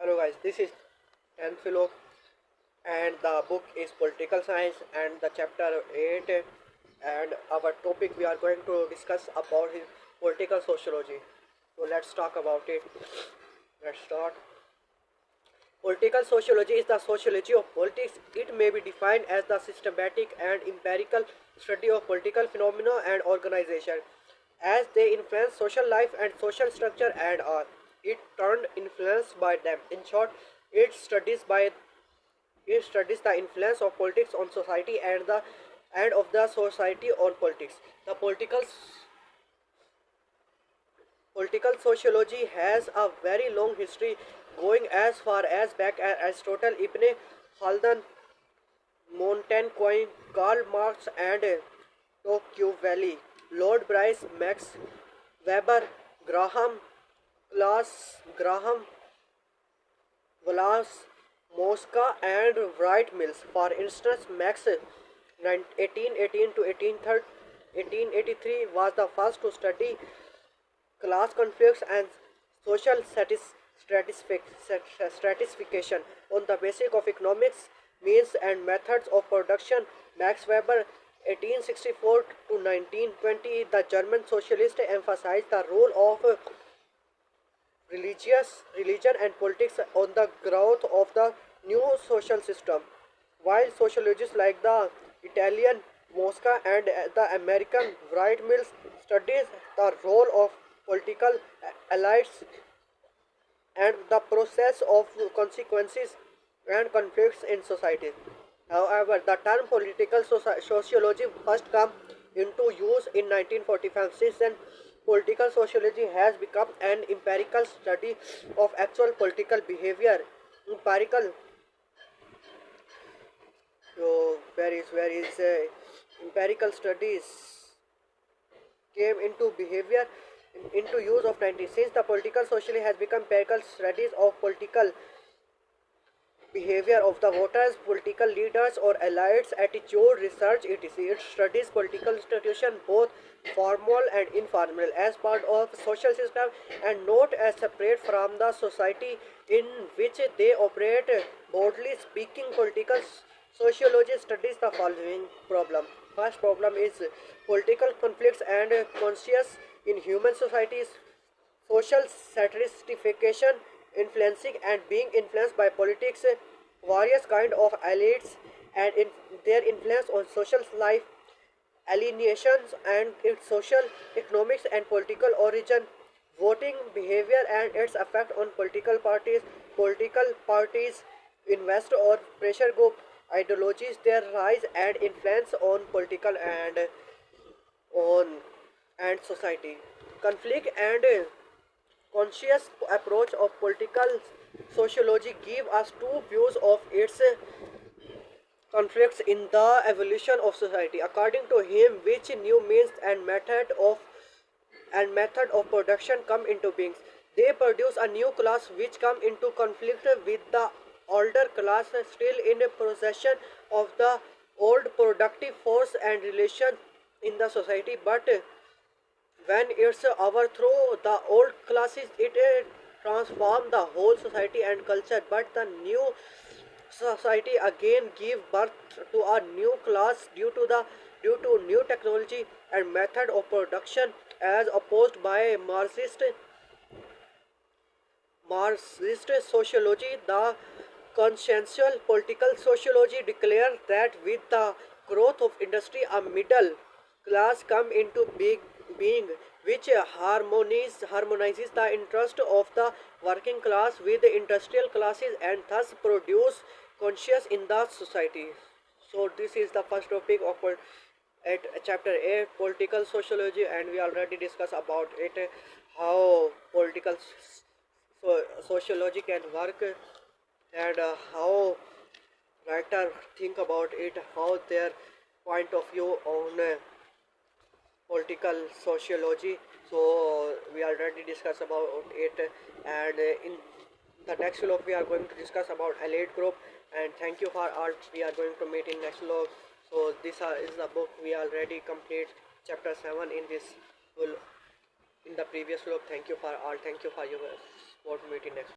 Hello guys, this is Anthilo and the book is Political Science and the chapter 8 and our topic we are going to discuss about is political sociology. So let's talk about it. Let's start. Political sociology is the sociology of politics. It may be defined as the systematic and empirical study of political phenomena and organization as they influence social life and social structure and are it turned influenced by them. In short, it studies the influence of politics on society and of the society on politics. The political sociology has a very long history going as far as back as Aristotle, Ibn Khaldun, Montaigne, Karl Marx and Tocqueville, Lord Bryce, Max Weber, Graham Wallace, Mosca and Wright Mills. For instance, Max 1818 to 1883 was the first to study class conflicts and social stratification on the basis of economics, means and methods of production. Max Weber 1864 to 1920, the German socialist, emphasized the role of religion and politics on the growth of the new social system, while sociologists like the Italian Mosca and the American Wright Mills studies the role of political elites and the process of consequences and conflicts in society. However, the term political sociology first came into use in 1945. Since then, political sociology has become an empirical study of actual political behavior. Empirical, so empirical studies came into behavior into use of 90s. Since the political sociology has become empirical studies of political behavior of the voters, political leaders or elites, attitude, research, etc. It studies political institutions both formal and informal as part of social system and not as separate from the society in which they operate. Broadly speaking, political sociology studies the following problem. First problem is political conflicts and conscience in human societies, social stratification, influencing and being influenced by politics, various kind of elites and their influence on social life, alienations and its social, economics and political origin, voting behavior and its effect on political parties, invest or pressure group, ideologies, their rise and influence on political on and society, conflict and conscious approach of political sociology give us two views of its conflicts in the evolution of society. According to him, which new means and method of production come into being, they produce a new class which come into conflict with the older class still in possession of the old productive force and relation in the society, but when it's overthrow the old classes, it transform the whole society and culture. But the new society again give birth to a new class due to new technology and method of production, as opposed by Marxist sociology. The consciential political sociology declares that with the growth of industry, a middle class come into being, which harmonizes the interest of the working class with the industrial classes and thus produce conscience in the society. So this is the first topic of at chapter 8 political sociology, and we already discussed about it, how political sociology can work and how writer think about it, how their point of view on political sociology. So we already discussed about it, and in the next vlog we are going to discuss about elite group. And thank you for all. We are going to meet in next vlog. So this is the book. We already complete chapter 7 in this in the previous vlog. Thank you for all. Thank you for your support. Meet in next.